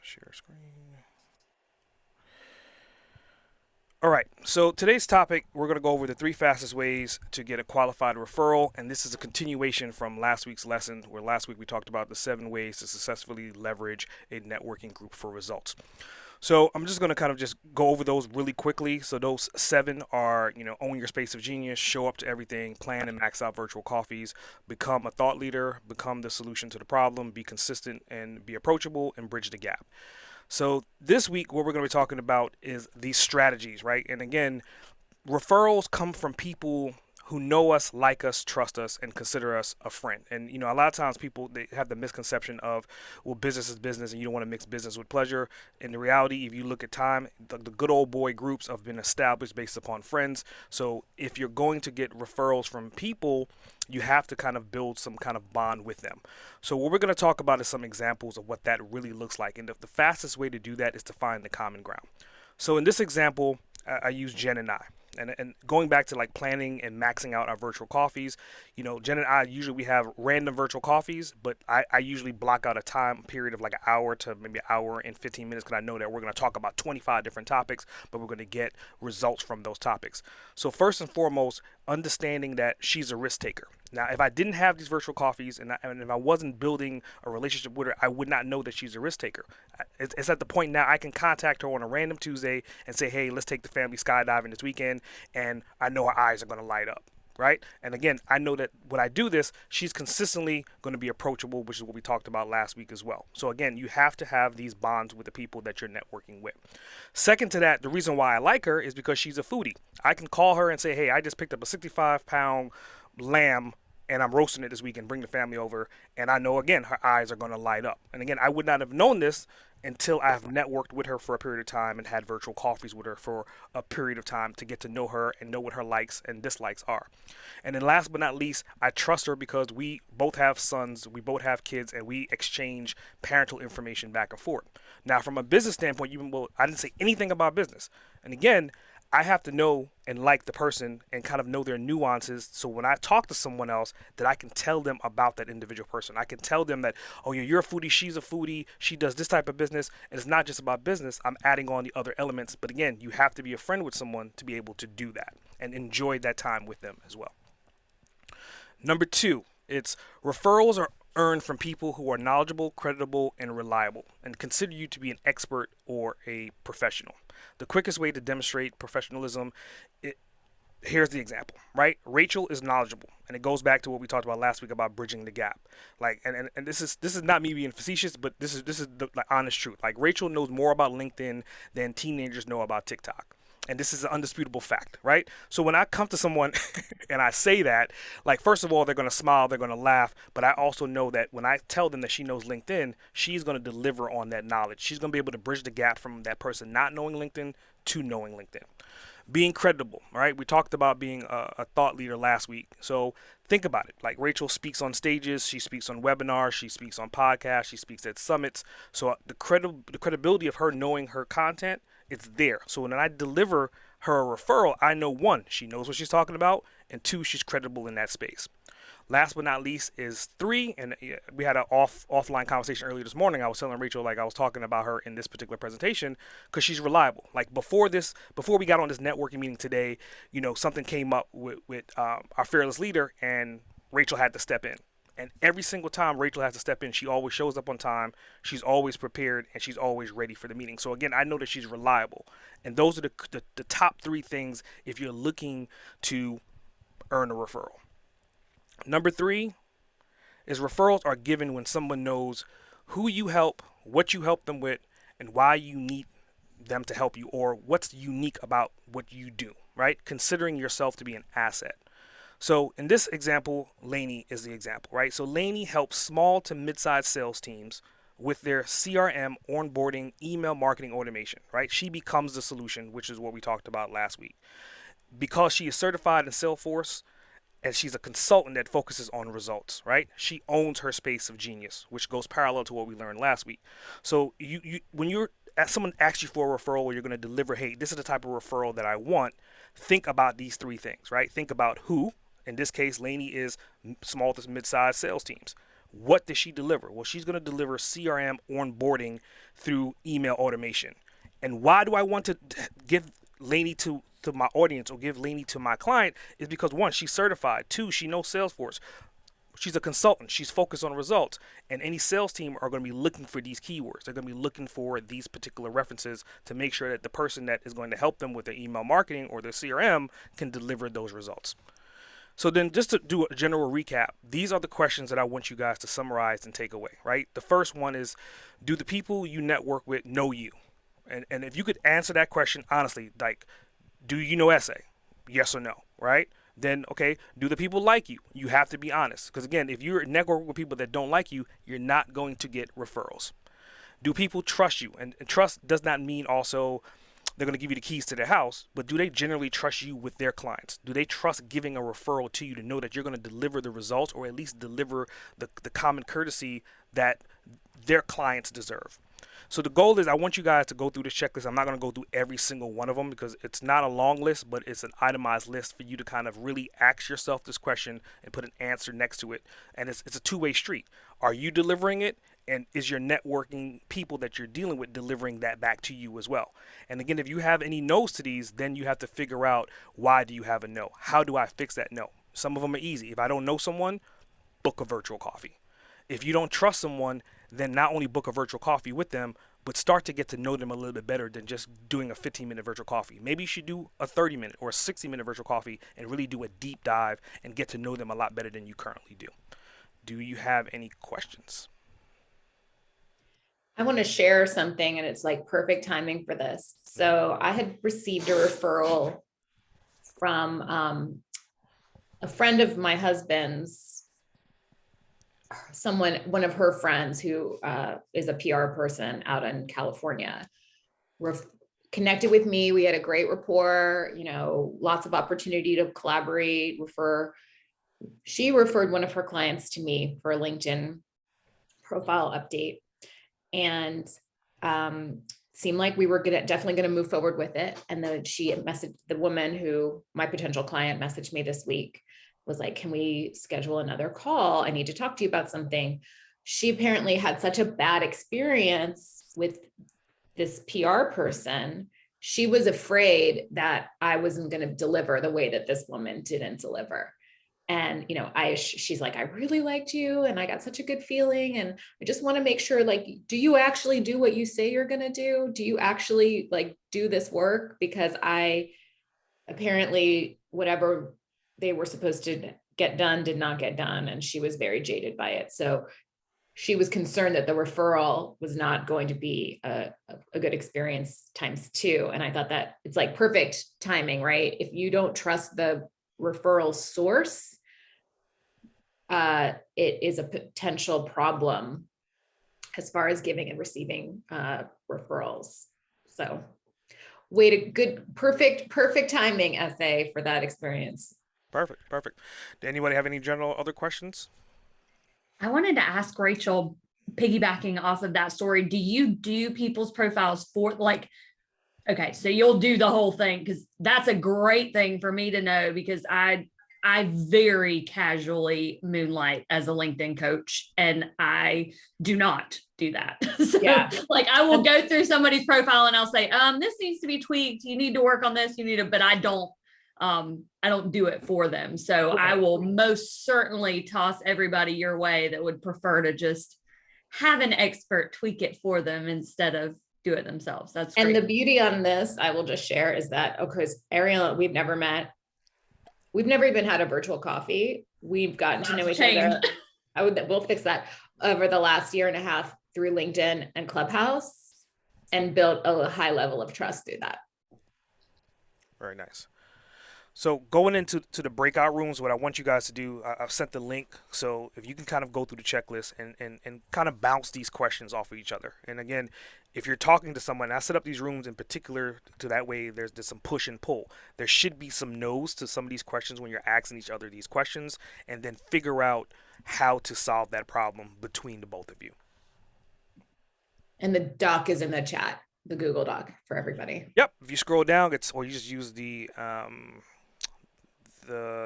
Share screen. All right, so today's topic, we're going to go over the three fastest ways to get a qualified referral. And this is a continuation from last week's lesson, where last week we talked about the 7 ways to successfully leverage a networking group for results. So I'm just going to kind of just go over those really quickly. So those 7 are, own your space of genius, show up to everything, plan and max out virtual coffees, become a thought leader, become the solution to the problem, be consistent and be approachable, and bridge the gap. So this week, what we're going to be talking about is these strategies, right? And again, referrals come from people who know us, like us, trust us, and consider us a friend. And a lot of times people, they have the misconception of, well, business is business, and you don't want to mix business with pleasure. In the reality, if you look at time, the good old boy groups have been established based upon friends. So if you're going to get referrals from people, you have to kind of build some kind of bond with them. So what we're going to talk about is some examples of what that really looks like. And the fastest way to do that is to find the common ground. So in this example, I use Jen and I. And going back to like planning and maxing out our virtual coffees, Jen and I usually we have random virtual coffees, but I usually block out a time period of like an hour to maybe an hour and 15 minutes because I know that we're going to talk about 25 different topics, but we're going to get results from those topics. So first and foremost, understanding that she's a risk taker. Now, if I didn't have these virtual coffees and if I wasn't building a relationship with her, I would not know that she's a risk taker. It's at the point now I can contact her on a random Tuesday and say, hey, let's take the family skydiving this weekend. And I know her eyes are going to light up, right? And again, I know that when I do this, she's consistently going to be approachable, which is what we talked about last week as well. So again, you have to have these bonds with the people that you're networking with. Second to that, the reason why I like her is because she's a foodie. I can call her and say, hey, I just picked up a 65-pound lamb and I'm roasting it this week and bring the family over. And I know, again, her eyes are going to light up. And again, I would not have known this until I've networked with her for a period of time and had virtual coffees with her for a period of time to get to know her and know what her likes and dislikes are. And then last but not least, I trust her because we both have sons, we both have kids, and we exchange parental information back and forth. Now, from a business standpoint, I didn't say anything about business. And again, I have to know and like the person and kind of know their nuances. So when I talk to someone else, that I can tell them about that individual person. I can tell them that, oh, yeah, you're a foodie, she's a foodie, she does this type of business. And it's not just about business. I'm adding on the other elements. But again, you have to be a friend with someone to be able to do that and enjoy that time with them as well. Number 2, it's referrals are earned from people who are knowledgeable, credible, and reliable, and consider you to be an expert or a professional. The quickest way to demonstrate professionalism, it, here's the example, right? Rachel is knowledgeable, and it goes back to what we talked about last week about bridging the gap. Like, and this is not me being facetious, but this is the like, honest truth. Like, Rachel knows more about LinkedIn than teenagers know about TikTok. And this is an undisputable fact, right? So when I come to someone and I say that, like, first of all, they're going to smile, they're going to laugh, but I also know that when I tell them that she knows LinkedIn, she's going to deliver on that knowledge. She's going to be able to bridge the gap from that person not knowing LinkedIn to knowing LinkedIn. Being credible, right? We talked about being a thought leader last week. So think about it. Like, Rachel speaks on stages, she speaks on webinars, she speaks on podcasts, she speaks at summits. So the credibility of her knowing her content, it's there. So when I deliver her a referral, I know, one, she knows what she's talking about, and two, she's credible in that space. Last but not least is 3, and we had an offline conversation earlier this morning. I was telling Rachel, like, I was talking about her in this particular presentation because she's reliable. Like, before we got on this networking meeting today, something came up with our fearless leader, and Rachel had to step in. And every single time Rachel has to step in, she always shows up on time. She's always prepared, and she's always ready for the meeting. So again, I know that she's reliable, and those are the top 3 things if you're looking to earn a referral. Number 3 is referrals are given when someone knows who you help, what you help them with, and why you need them to help you, or what's unique about what you do, right? Considering yourself to be an asset. So in this example, Lainey is the example, right? So Lainey helps small to mid-sized sales teams with their CRM, onboarding, email marketing automation, right? She becomes the solution, which is what we talked about last week. Because she is certified in Salesforce, and she's a consultant that focuses on results, right? She owns her space of genius, which goes parallel to what we learned last week. So when someone asks you for a referral or you're going to deliver, hey, this is the type of referral that I want, think about these 3 things, right? Think about who. In this case, Lainey is small to mid-sized sales teams. What does she deliver? Well, she's going to deliver CRM onboarding through email automation. And why do I want to give Lainey to my audience or give Lainey to my client? Is because one, she's certified. Two, she knows Salesforce. She's a consultant. She's focused on results. And any sales team are going to be looking for these keywords. They're going to be looking for these particular references to make sure that the person that is going to help them with their email marketing or their CRM can deliver those results. So then, just to do a general recap, these are the questions that I want you guys to summarize and take away, right? The first one is, do the people you network with know you? And if you could answer that question honestly, like, do you know Essay? Yes or no, right? Then, okay, do the people like you? You have to be honest. Because again, if you're networking with people that don't like you, you're not going to get referrals. Do people trust you? And trust does not mean also they're going to give you the keys to their house, but do they generally trust you with their clients? Do they trust giving a referral to you to know that you're going to deliver the results or at least deliver the common courtesy that their clients deserve? So the goal is I want you guys to go through this checklist. I'm not going to go through every single one of them because it's not a long list, but it's an itemized list for you to kind of really ask yourself this question and put an answer next to it. And it's a two-way street. Are you delivering it? And is your networking people that you're dealing with delivering that back to you as well? And again, if you have any no's to these, then you have to figure out, why do you have a no? How do I fix that no? Some of them are easy. If I don't know someone, book a virtual coffee. If you don't trust someone, then not only book a virtual coffee with them, but start to get to know them a little bit better than just doing a 15-minute virtual coffee. Maybe you should do a 30-minute or a 60-minute virtual coffee and really do a deep dive and get to know them a lot better than you currently do. Do you have any questions? I want to share something, and it's like perfect timing for this. So I had received a referral from a friend of my husband's, one of her friends who is a PR person out in California, connected with me. We had a great rapport, lots of opportunity to collaborate, refer. She referred one of her clients to me for a LinkedIn profile update, and seemed like we were definitely going to move forward with it. And then she messaged the woman who my potential client messaged me this week, was like, can we schedule another call? I need to talk to you about something. She apparently had such a bad experience with this PR person. She was afraid that I wasn't going to deliver the way that this woman didn't deliver. And, she's like, I really liked you and I got such a good feeling. And I just want to make sure, like, do you actually do what you say you're going to do? Do you actually do this work? Because apparently whatever they were supposed to get done did not get done. And she was very jaded by it. So she was concerned that the referral was not going to be a good experience times two. And I thought that it's like perfect timing, right? If you don't trust the referral source, it is a potential problem as far as giving and receiving referrals. So perfect timing, Essay, for that experience. Perfect. Did anybody have any general other questions? I wanted to ask Rachel, piggybacking off of that story, do you do people's profiles for okay, so you'll do the whole thing, because that's a great thing for me to know, because I very casually moonlight as a LinkedIn coach, and I do not do that. So Yeah. I will go through somebody's profile and I'll say, this needs to be tweaked. You need to work on this. But I don't do it for them. So okay. I will most certainly toss everybody your way that would prefer to just have an expert tweak it for them instead of do it themselves. That's great. And the beauty on this, I will just share, is that, because Ariel, we've never met. We've never even had a virtual coffee. We've gotten to know each other. We'll fix that over the last year and a half through LinkedIn and Clubhouse, and built a high level of trust through that. Very nice. So going into the breakout rooms, what I want you guys to do, I've sent the link. So if you can kind of go through the checklist and kind of bounce these questions off of each other. And again, if you're talking to someone, I set up these rooms in particular to that way there's some push and pull. There should be some no's to some of these questions when you're asking each other these questions, and then figure out how to solve that problem between the both of you. And the doc is in the chat, the Google Doc for everybody. Or you just use the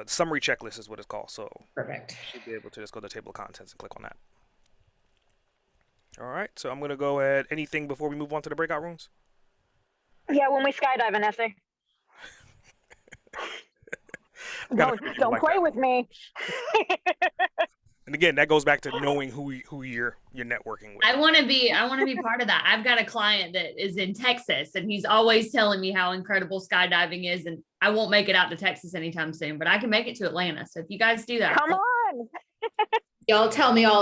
summary checklist is what it's called. So perfect. You should be able to just go to the table of contents and click on that. All right. So I'm gonna go ahead. Anything before we move on to the breakout rooms? Yeah, when we skydive an essay. Got a Don't like play that. with me. And again, that goes back to knowing who you're networking with. I want to be part of that. I've got a client that is in Texas and he's always telling me how incredible skydiving is. And I won't make it out to Texas anytime soon, but I can make it to Atlanta. So if you guys do that, Come on. Y'all tell me all